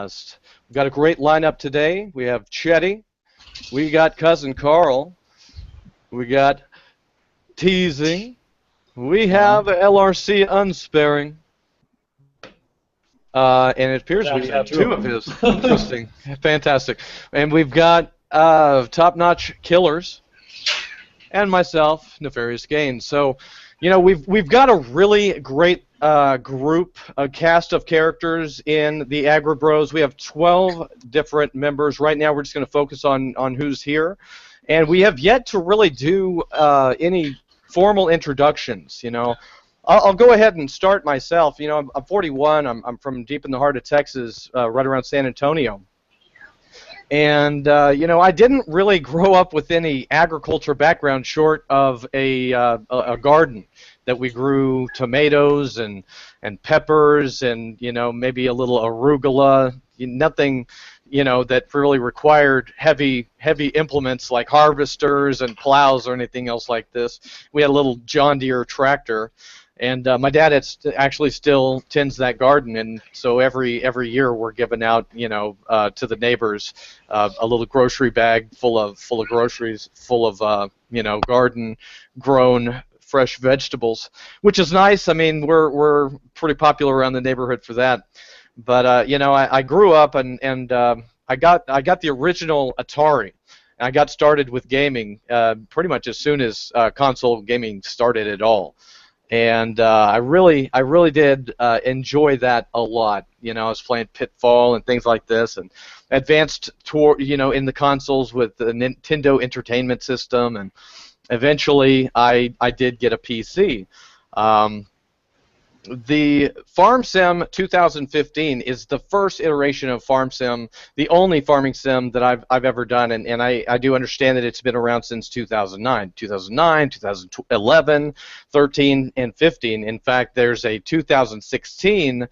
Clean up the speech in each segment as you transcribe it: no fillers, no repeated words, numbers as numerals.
We've got a great lineup today. We have Chetty, we got Cousin Carl, we got Teasing, we have LRC Unsparing, and it appears we have two of his. Interesting, fantastic. And we've got top-notch killers, and myself, NefariousGains. So, you know, we've got a really great group, a cast of characters in the Agri-Bros. We have 12 different members. Right now we're just going to focus on who's here. And we have yet to really do any formal introductions, you know. I'll go ahead and start myself. You know, I'm 41. I'm from deep in the heart of Texas, right around San Antonio. And, you know, I didn't really grow up with any agriculture background short of a garden that we grew tomatoes and peppers and, you know, maybe a little arugula, nothing, you know, that really required heavy implements like harvesters and plows or anything else like this. We had a little John Deere tractor. And my dad actually still tends that garden, and so every year we're giving out, you know, to the neighbors a little grocery bag full of groceries, full of you know, garden-grown fresh vegetables, which is nice. I mean, we're pretty popular around the neighborhood for that. But you know, I grew up and I got the original Atari. I got started with gaming pretty much as soon as console gaming started at all. And I really did enjoy that a lot. You know, I was playing Pitfall and things like this, and advanced toward, you know, in the consoles with the Nintendo Entertainment System, and eventually I did get a PC. The Farm Sim 2015 is the first iteration of Farm Sim, the only farming sim that I've ever done, and I do understand that it's been around since 2009, 2011, 13, and 15. In fact, there's a 2016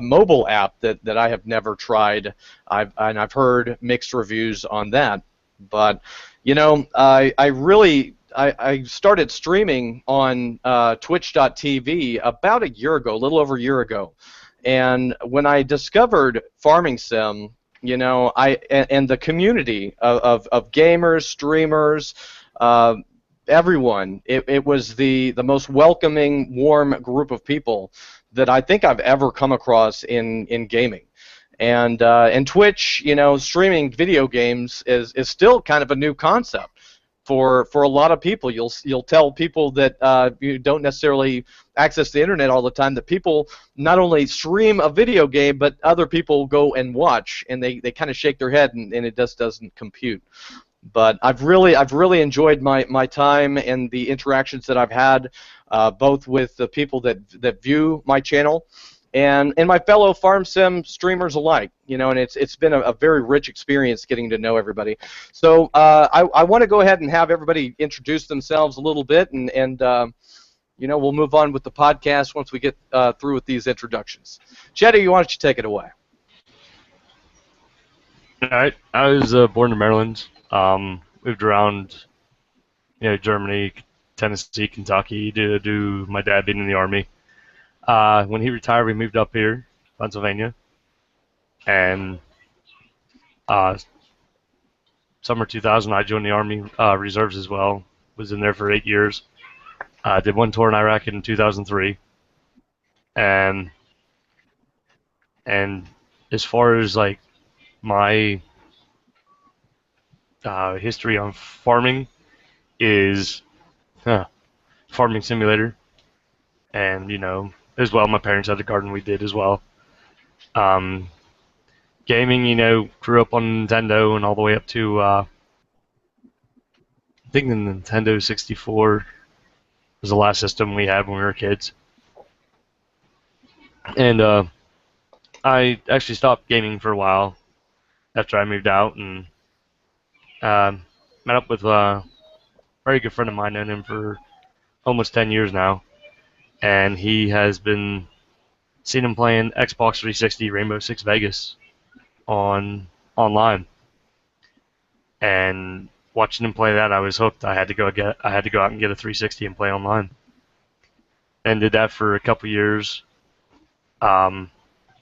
mobile app that I have never tried. I've heard mixed reviews on that, but you know, I started streaming on Twitch.tv about a year ago, a little over a year ago, and when I discovered Farming Sim, you know, and the community of gamers, streamers, everyone, it was the most welcoming, warm group of people that I think I've ever come across in gaming. And Twitch, you know, streaming video games is still kind of a new concept. For a lot of people, you'll tell people that you don't necessarily access the internet all the time that people not only stream a video game, but other people go and watch, and they kind of shake their head, and it just doesn't compute. But I've really enjoyed my time and the interactions that I've had, both with the people that view my channel, and my fellow Farm Sim streamers alike, you know, and it's been a very rich experience getting to know everybody. So I want to go ahead and have everybody introduce themselves a little bit, and you know, we'll move on with the podcast once we get through with these introductions. Chetty, why don't you take it away? All right, I was born in Maryland, moved around, you know, Germany, Tennessee, Kentucky, due to my dad being in the Army. When he retired, we moved up here, Pennsylvania, and summer 2000, I joined the Army Reserves as well. Was in there for 8 years. Did one tour in Iraq in 2003, and as far as like my history on farming is Farming Simulator, and you know, as well, my parents had a garden, we did as well. Gaming, you know, grew up on Nintendo and all the way up to I think the Nintendo 64 was the last system we had when we were kids. And I actually stopped gaming for a while after I moved out, and met up with a very good friend of mine, known him for almost 10 years now. And he has been seen him playing Xbox 360 Rainbow Six Vegas online, and watching him play that, I was hooked. I had to go out and get a 360 and play online, and did that for a couple years.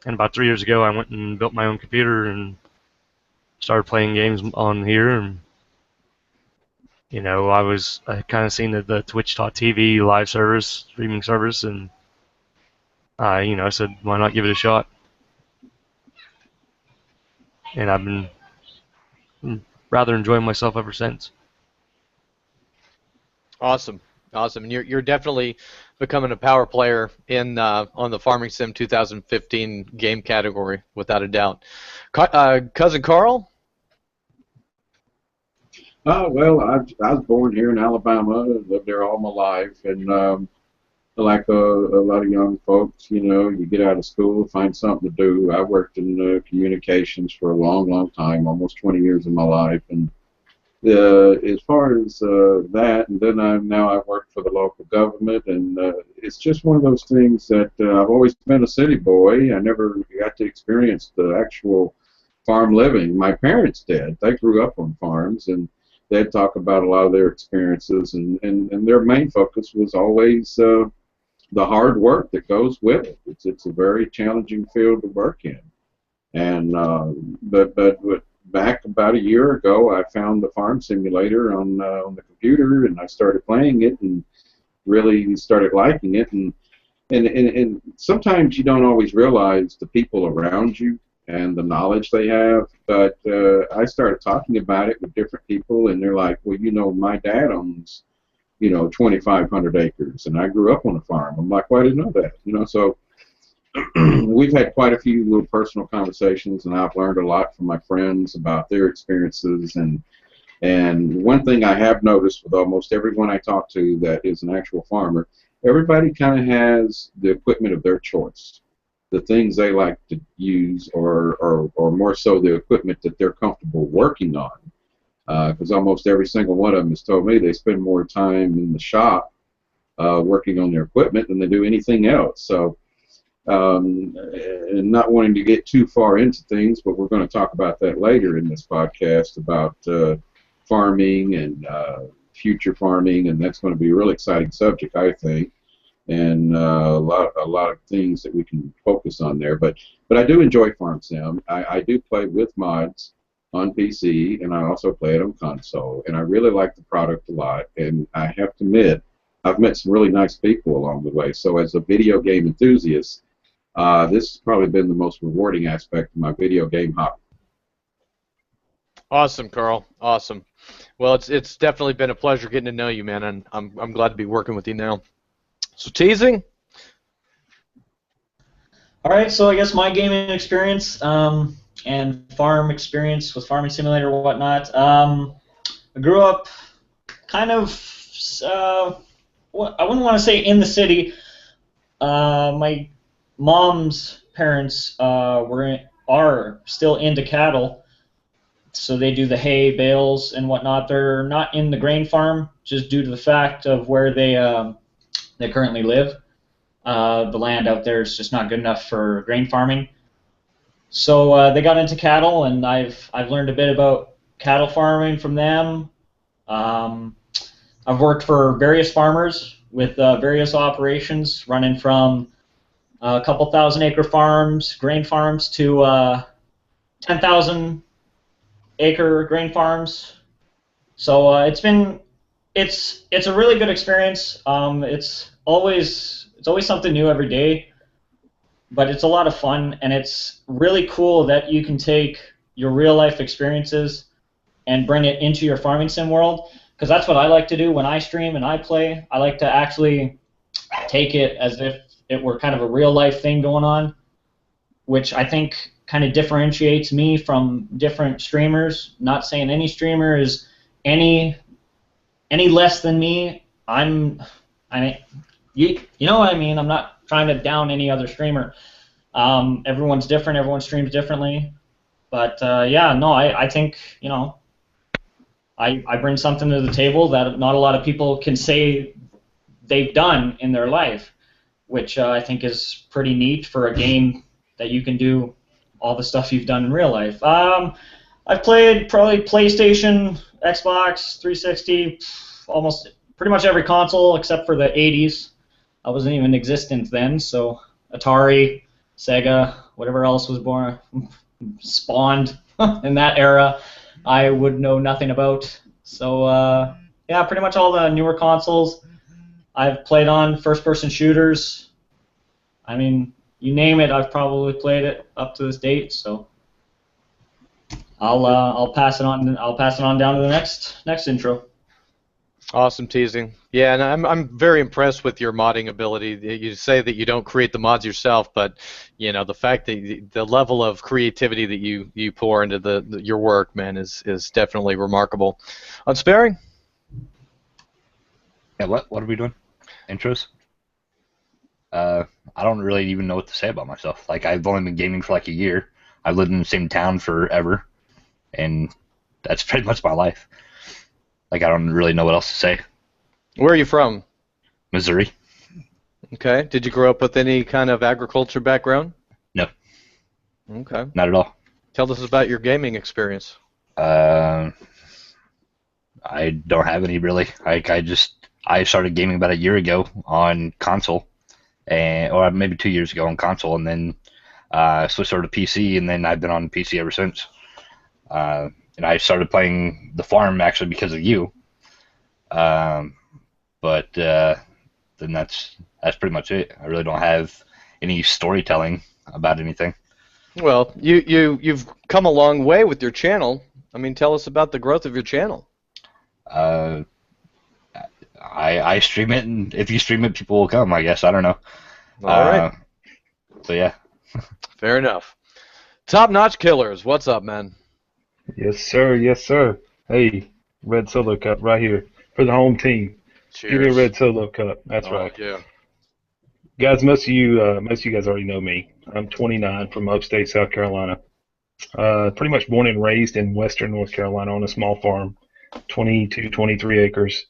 And about 3 years ago, I went and built my own computer and started playing games on here. And I kind of seen the Twitch.tv live service, streaming service, and I said, why not give it a shot? And I've been rather enjoying myself ever since. Awesome, awesome. And you're definitely becoming a power player in on the Farming Sim 2015 game category, without a doubt. Cousin Carl? Well, I was born here in Alabama, lived there all my life, and like a lot of young folks, you get out of school, find something to do. I worked in communications for a long, long time, almost 20 years of my life, and as far as that, and then now I work for the local government, and it's just one of those things that I've always been a city boy. I never got to experience the actual farm living. My parents did. They grew up on farms, and they'd talk about a lot of their experiences, and their main focus was always the hard work that goes with it. It's a very challenging field to work in, and but back about a year ago, I found the Farm Simulator on the computer, and I started playing it, and really started liking it, and sometimes you don't always realize the people around you and the knowledge they have, but I started talking about it with different people, and they're like, well, my dad owns 2,500 acres, and I grew up on a farm. I'm like, well, I didn't know that, so we've had quite a few little personal conversations, and I've learned a lot from my friends about their experiences, and one thing I have noticed with almost everyone I talk to that is an actual farmer, everybody kind of has the equipment of their choice, the things they like to use, or more so the equipment that they're comfortable working on, because almost every single one of them has told me they spend more time in the shop working on their equipment than they do anything else. So and not wanting to get too far into things, but we're going to talk about that later in this podcast about farming and future farming, and that's going to be a really exciting subject, I think, and a lot of things that we can focus on there. But I do enjoy Farm Sim. I do play with mods on PC, and I also play it on console, and I really like the product a lot. And I have to admit, I've met some really nice people along the way. So as a video game enthusiast, this has probably been the most rewarding aspect of my video game hobby. Awesome, Carl. Awesome. Well, it's definitely been a pleasure getting to know you, man, and I'm glad to be working with you now. So, teasing. All right. So I guess my gaming experience and farm experience with Farming Simulator and whatnot. I grew up kind of. I wouldn't want to say in the city. My mom's parents are still into cattle, so they do the hay bales and whatnot. They're not in the grain farm just due to the fact of where they currently live. The land out there is just not good enough for grain farming. So they got into cattle, and I've learned a bit about cattle farming from them. I've worked for various farmers with various operations, running from a couple thousand-acre farms, grain farms, to 10,000-acre grain farms. So it's a really good experience. It's always something new every day, but it's a lot of fun, and it's really cool that you can take your real-life experiences and bring it into your farming sim world. Because that's what I like to do when I stream and I play. I like to actually take it as if it were kind of a real-life thing going on, which I think kind of differentiates me from different streamers. Not saying any streamer is any less than me. You know what I mean? I'm not trying to down any other streamer. Everyone's different. Everyone streams differently. But yeah, no, I think, I bring something to the table that not a lot of people can say they've done in their life, which I think is pretty neat for a game that you can do all the stuff you've done in real life. I've played probably PlayStation, Xbox 360, almost pretty much every console except for the 80s. I wasn't even existent then, so Atari, Sega, whatever else was born, spawned in that era, I would know nothing about. So yeah, pretty much all the newer consoles I've played on, first-person shooters. I mean, you name it, I've probably played it up to this date. So I'll pass it on. I'll pass it on down to the next intro. Awesome, teasing. Yeah, and I'm very impressed with your modding ability. You say that you don't create the mods yourself, but you know the fact that the level of creativity that you pour into your work, man, is definitely remarkable. Unsparing? Yeah, what are we doing? Intros? I don't really even know what to say about myself. Like, I've only been gaming for like a year. I've lived in the same town forever, and that's pretty much my life. Like, I don't really know what else to say. Where are you from? Missouri. Okay. Did you grow up with any kind of agriculture background? No. Okay. Not at all. Tell us about your gaming experience. I don't have any really. Like, I started gaming about a year ago on console, or maybe 2 years ago on console, and then switched over to PC, and then I've been on PC ever since. And I started playing the farm actually because of you. But then that's pretty much it. I really don't have any storytelling about anything. Well, you've come a long way with your channel. I mean, tell us about the growth of your channel. I stream it, and if you stream it, people will come, I guess. I don't know. All right. So, yeah. Fair enough. Top Notch Killers, what's up, man? Yes, sir. Yes, sir. Hey, red solo cup right here for the home team. Cheers. Give me a red solo cup. That's right. Yeah. Guys, most of you guys already know me. I'm 29 from upstate South Carolina. Pretty much born and raised in western North Carolina on a small farm, 22, 23 acres.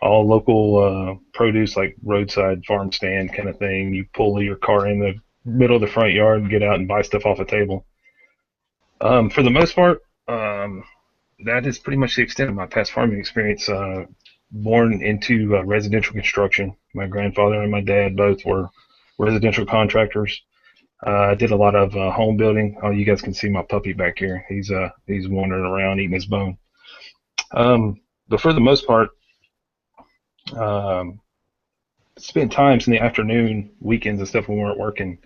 All local produce, like roadside farm stand kind of thing. You pull your car in the middle of the front yard and get out and buy stuff off a table. For the most part, that is pretty much the extent of my past farming experience. Born into residential construction. My grandfather and my dad both were residential contractors. I did a lot of home building. Oh, you guys can see my puppy back here. He's wandering around eating his bone. But for the most part, spent times in the afternoon, weekends and stuff when we weren't working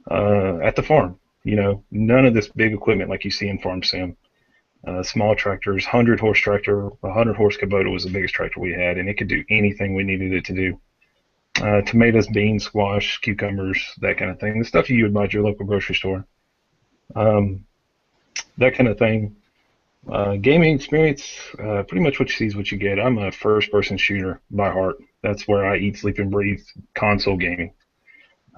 at the farm. You know, none of this big equipment like you see in Farm Sim. Small tractors, 100-horse tractor, 100-horse Kubota was the biggest tractor we had, and it could do anything we needed it to do. Tomatoes, beans, squash, cucumbers, that kind of thing. The stuff you would buy at your local grocery store. That kind of thing. Gaming experience, pretty much what you see is what you get. I'm a first-person shooter by heart. That's where I eat, sleep, and breathe console gaming.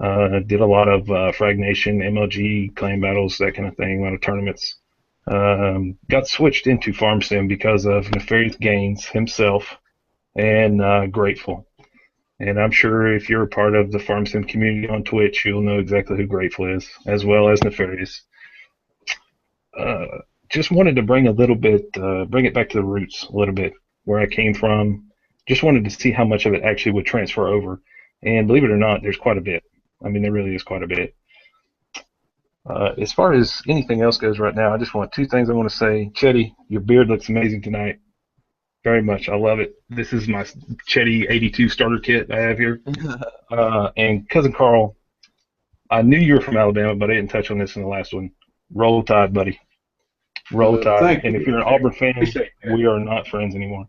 Did a lot of Frag Nation, MLG, clan battles, that kind of thing, a lot of tournaments. Got switched into Farm Sim because of NefariousGains himself and Grateful. And I'm sure if you're a part of the Farm Sim community on Twitch, you'll know exactly who Grateful is, as well as Nefarious. Just wanted to bring a little bit, bring it back to the roots a little bit, where I came from. Just wanted to see how much of it actually would transfer over. And believe it or not, there's quite a bit. I mean, there really is quite a bit. As far as anything else goes right now, I just want two things I want to say. Chetty, your beard looks amazing tonight. Very much. I love it. This is my Chetty 82 starter kit I have here. And Cousin Carl, I knew you were from Alabama, but I didn't touch on this in the last one. Roll Tide, buddy. Roll Tide. And if you're an Auburn fan, we are not friends anymore.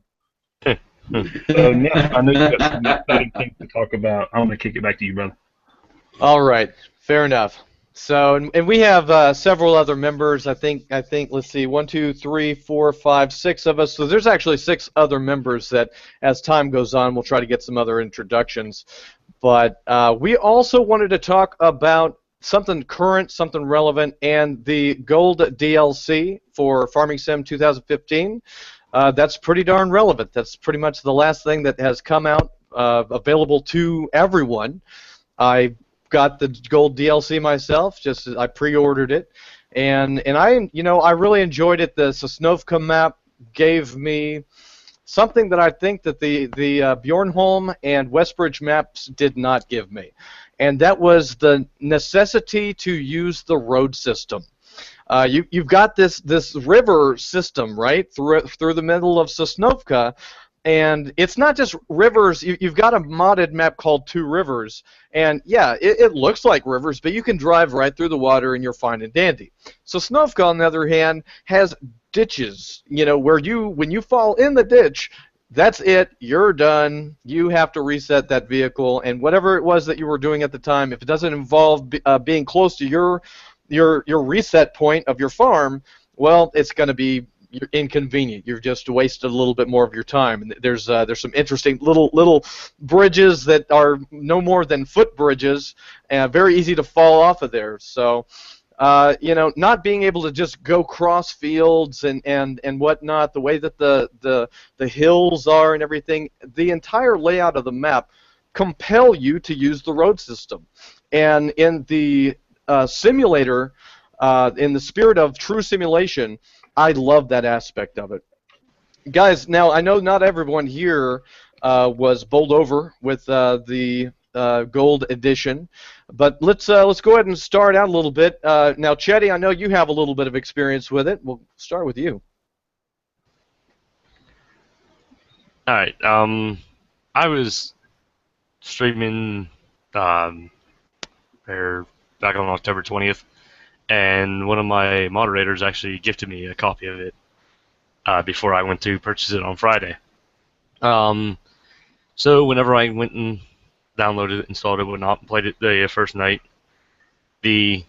So now I know you got some exciting things to talk about. I'm going to kick it back to you, brother. All right. Fair enough. So, and we have several other members. I think. Let's see, 1, 2, 3, 4, 5, 6 of us. So there's actually 6 other members that, as time goes on, we'll try to get some other introductions. But we also wanted to talk about something current, something relevant, and the Gold DLC for Farming Sim 2015. That's pretty darn relevant. That's pretty much the last thing that has come out available to everyone. I got the Gold DLC myself. I pre-ordered it, and I really enjoyed it. The Sosnovka map gave me something that I think that the Bjornholm and Westbridge maps did not give me, and that was the necessity to use the road system. You've got this river system, right, through the middle of Sosnovka, and it's not just rivers. You've got a modded map called Two Rivers, and yeah, it looks like rivers, but you can drive right through the water and you're fine and dandy. Sosnovka, on the other hand, has ditches, where when you fall in the ditch, that's it, you're done. You have to reset that vehicle, and whatever it was that you were doing at the time, if it doesn't involve being close to your reset point of your farm, well, it's going to be inconvenient. You've just wasted a little bit more of your time. And there's some interesting little bridges that are no more than foot bridges, and very easy to fall off of there. So, not being able to just go cross fields and whatnot, the way that the hills are and everything, the entire layout of the map compel you to use the road system. And in the simulator, in the spirit of true simulation, I love that aspect of it. Guys, now I know not everyone here was bowled over with the gold edition, but let's go ahead and start out a little bit. Now, Chetty, I know you have a little bit of experience with it. We'll start with you. All right. I was streaming there back on October 20th. And one of my moderators actually gifted me a copy of it before I went to purchase it on Friday. So whenever I went and downloaded it, installed it, whatnot, and played it the first night, I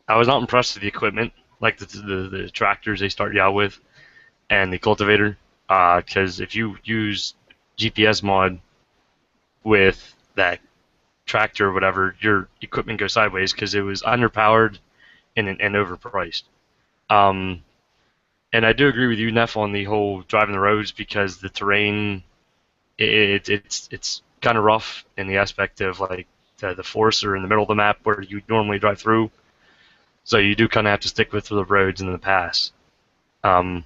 was not impressed with the equipment, like the tractors they start you out with, and the cultivator, because if you use GPS mod with that tractor or whatever, your equipment goes sideways because it was underpowered and overpriced. And I do agree with you, Neff, on the whole driving the roads, because the terrain, it's kind of rough in the aspect of like the forests are in the middle of the map where you normally drive through, so you do kind of have to stick with the roads and the pass. I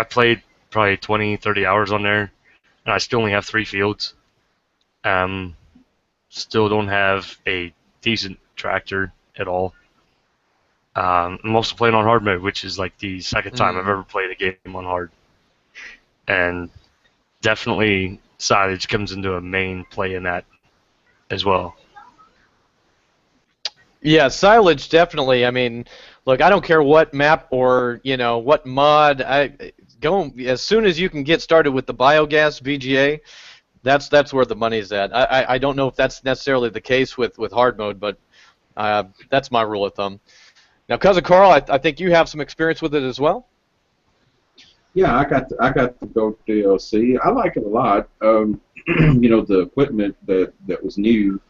played probably 20-30 hours on there, and I still only have 3 fields. Still don't have a decent tractor at all. I'm also playing on hard mode, which is like the second time I've ever played a game on hard. And definitely silage comes into a main play in that as well. Yeah, silage definitely. I mean, look, I don't care what map or what mod. Go as soon as you can get started with the biogas BGA. That's where the money's at. I don't know if that's necessarily the case with hard mode, but that's my rule of thumb. Now, Cousin Carl, I think you have some experience with it as well. Yeah, I got the gold DLC. I like it a lot. The equipment that was new.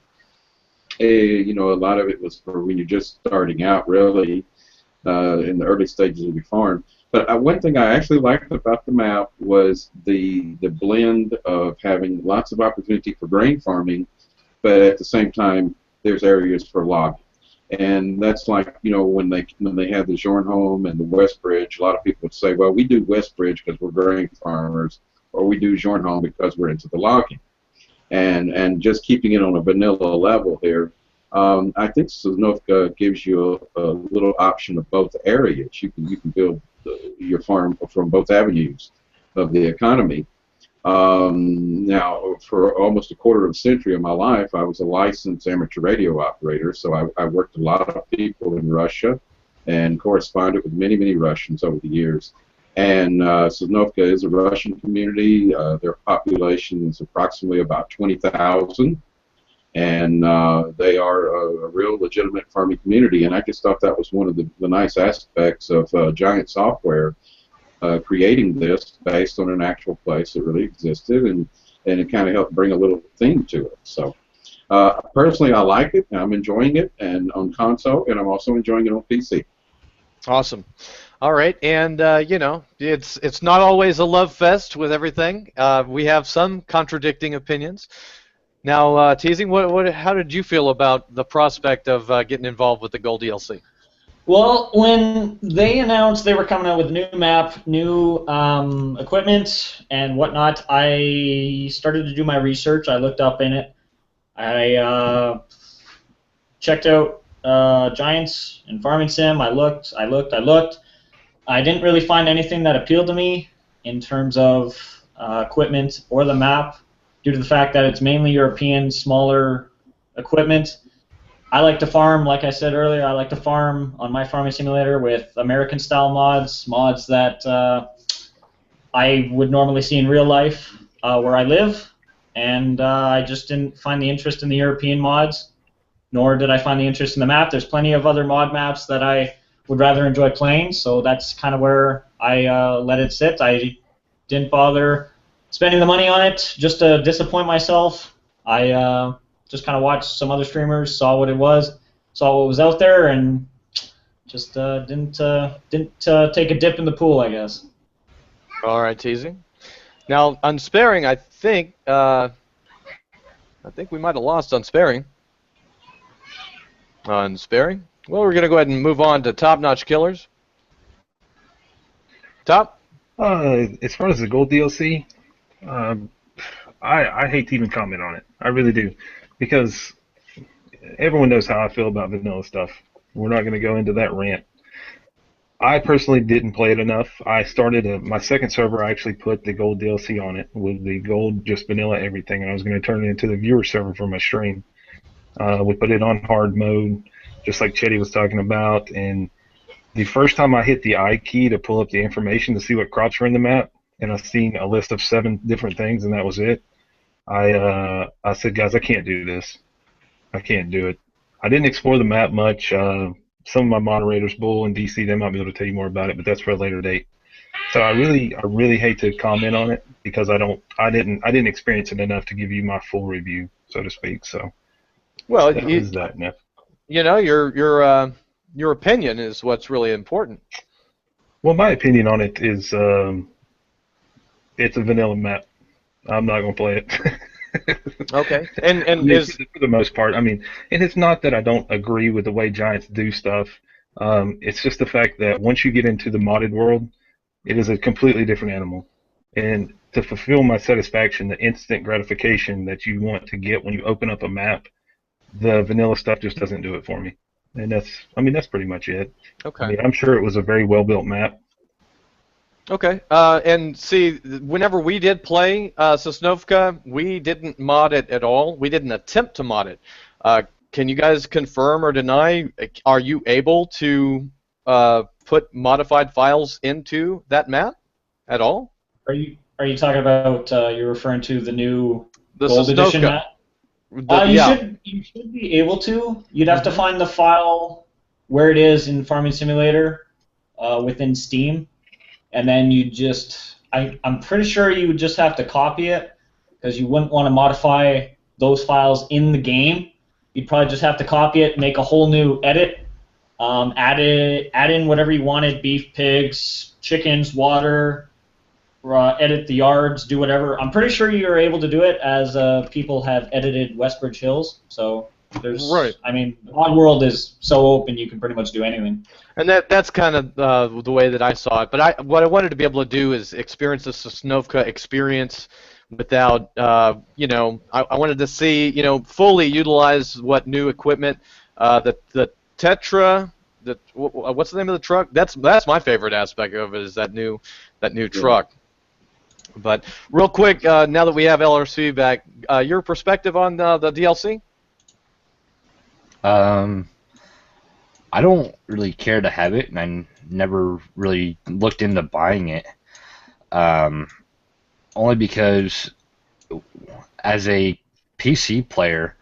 A lot of it was for when you're just starting out, really, in the early stages of your farm. But one thing I actually liked about the map was the blend of having lots of opportunity for grain farming, but at the same time, there's areas for logging. And that's like, when they had the Zornholm and the Westbridge, a lot of people would say, well, we do Westbridge because we're grain farmers, or we do Zornholm because we're into the logging. And just keeping it on a vanilla level here, I think Sosnovka gives you a little option of both areas. You can build your farm from both avenues of the economy. Now, for almost a quarter of a century of my life, I was a licensed amateur radio operator, so I worked a lot of people in Russia and corresponded with many, many Russians over the years. And Sosnovka is a Russian community. Their population is approximately about 20,000, and they are a real legitimate farming community. And I just thought that was one of the nice aspects of Giant Software creating this based on an actual place that really existed, and it kind of helped bring a little theme to it. So personally, I like it, and I'm enjoying it, and on console, and I'm also enjoying it on PC. Awesome. All right, and it's not always a love fest with everything. We have some contradicting opinions. Now, Teasing, how did you feel about the prospect of getting involved with the Gold DLC? Well, when they announced they were coming out with a new map, new equipment, and whatnot, I started to do my research. I looked up in it. I checked out Giants and Farming Sim. I looked. I didn't really find anything that appealed to me in terms of equipment or the map, due to the fact that it's mainly European, smaller equipment. I like to farm, like I said earlier, I like to farm on my farming simulator with American-style mods that I would normally see in real life where I live, and I just didn't find the interest in the European mods, nor did I find the interest in the map. There's plenty of other mod maps that I would rather enjoy playing, so that's kind of where I let it sit. I didn't bother spending the money on it just to disappoint myself. I just kind of watched some other streamers, saw what it was, saw what was out there, and just didn't take a dip in the pool, I guess. All right, teasing. Now, Unsparing, I think we might have lost Unsparing. Unsparing? Well, we're going to go ahead and move on to Top Notch Killers. Top? As far as the gold DLC, I hate to even comment on it. I really do. Because everyone knows how I feel about vanilla stuff. We're not going to go into that rant. I personally didn't play it enough. I started my second server. I actually put the gold DLC on it with the gold, just vanilla everything, and I was going to turn it into the viewer server for my stream. We put it on hard mode, just like Chetty was talking about, and the first time I hit the I key to pull up the information to see what crops were in the map, and I seen a list of 7 different things, and that was it. I said, guys, I can't do this. I can't do it. I didn't explore the map much. Some of my moderators, Bull and DC, they might be able to tell you more about it, but that's for a later date. So I really hate to comment on it because I didn't experience it enough to give you my full review, so to speak. So, well, that is that, Neff. You know, your opinion is what's really important. Well, my opinion on it is it's a vanilla map. I'm not going to play it. Okay. And for the most part, I mean, and it's not that I don't agree with the way Giants do stuff. It's just the fact that once you get into the modded world, it is a completely different animal. And to fulfill my satisfaction, the instant gratification that you want to get when you open up a map, the vanilla stuff just doesn't do it for me. And that's pretty much it. Okay. I mean, I'm sure it was a very well-built map. Okay, and see, whenever we did play Sosnovka, we didn't mod it at all. We didn't attempt to mod it. Can you guys confirm or deny? Are you able to put modified files into that map at all? Are you talking about? You're referring to the new The Gold Edition Sosnovka. map? You should be able to. You'd have to find the file where it is in Farming Simulator within Steam. And then you I'm pretty sure you would just have to copy it because you wouldn't want to modify those files in the game. You'd probably just have to copy it, make a whole new edit, add in whatever you wanted, beef, pigs, chickens, water, edit the yards, do whatever. I'm pretty sure you're able to do it as people have edited Westbridge Hills. So right. I mean, the mod world is so open you can pretty much do anything. And that's kind of the way that I saw it. But what I wanted to be able to do is experience the Sosnovka experience without, I wanted to see, fully utilize what new equipment, the Tetra, what's the name of the truck? That's my favorite aspect of it is that new truck. But real quick, now that we have LRC back, your perspective on the DLC? I don't really care to have it, and I never really looked into buying it. Only because, as a PC player,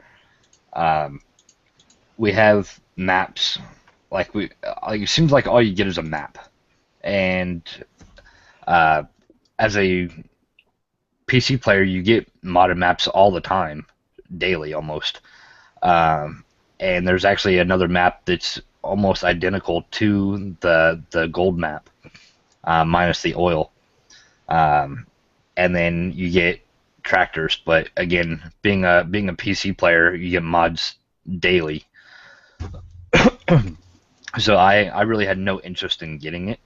we have maps. It seems like all you get is a map, and as a PC player, you get modded maps all the time, daily almost. And there's actually another map that's almost identical to the gold map, minus the oil. And then you get tractors, but again, being a PC player, you get mods daily. So I really had no interest in getting it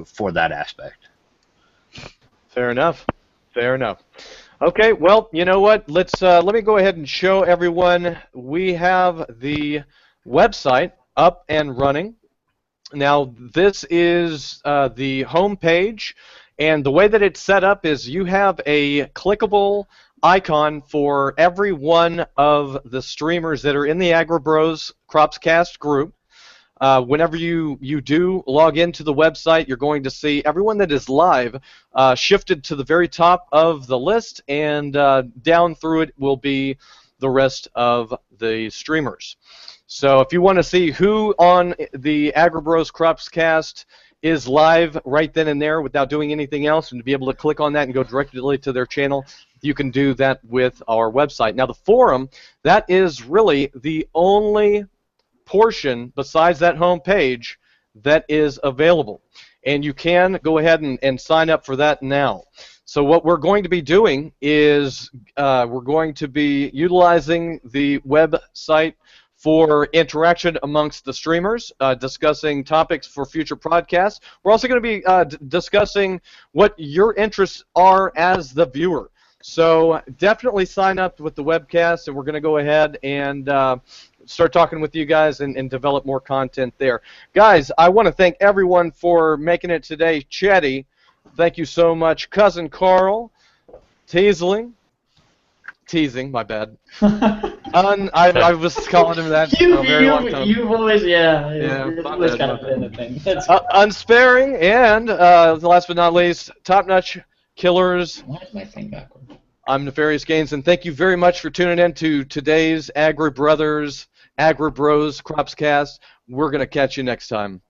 for that aspect. Fair enough. Fair enough. Okay, well, you know what? Let me go ahead and show everyone. We have the website up and running. Now, this is the home page, and the way that it's set up is you have a clickable icon for every one of the streamers that are in the Agri-Bros Cropscast group. Whenever you do log into the website, you're going to see everyone that is live shifted to the very top of the list, and down through it will be the rest of the streamers. So if you want to see who on the Agri-Bros Cropscast is live right then and there without doing anything else, and to be able to click on that and go directly to their channel, you can do that with our website. Now the forum, that is really the only portion besides that home page that is available, and you can go ahead and sign up for that now. So what we're going to be doing is we're going to be utilizing the website for interaction amongst the streamers, discussing topics for future podcasts. We're also going to be discussing what your interests are as the viewer. So definitely sign up with the webcast, and we're going to go ahead and start talking with you guys and develop more content there. Guys, I want to thank everyone for making it today. Chetty, thank you so much. Cousin Carl, Teasing, my bad. I was calling him that for a very long time. You've always, yeah it's always kind of been the thing. Unsparing, and last but not least, top-notch killers. Why is my thing backward? I'm NefariousGains, and thank you very much for tuning in to today's Agri-Bros Cropscast. We're going to catch you next time.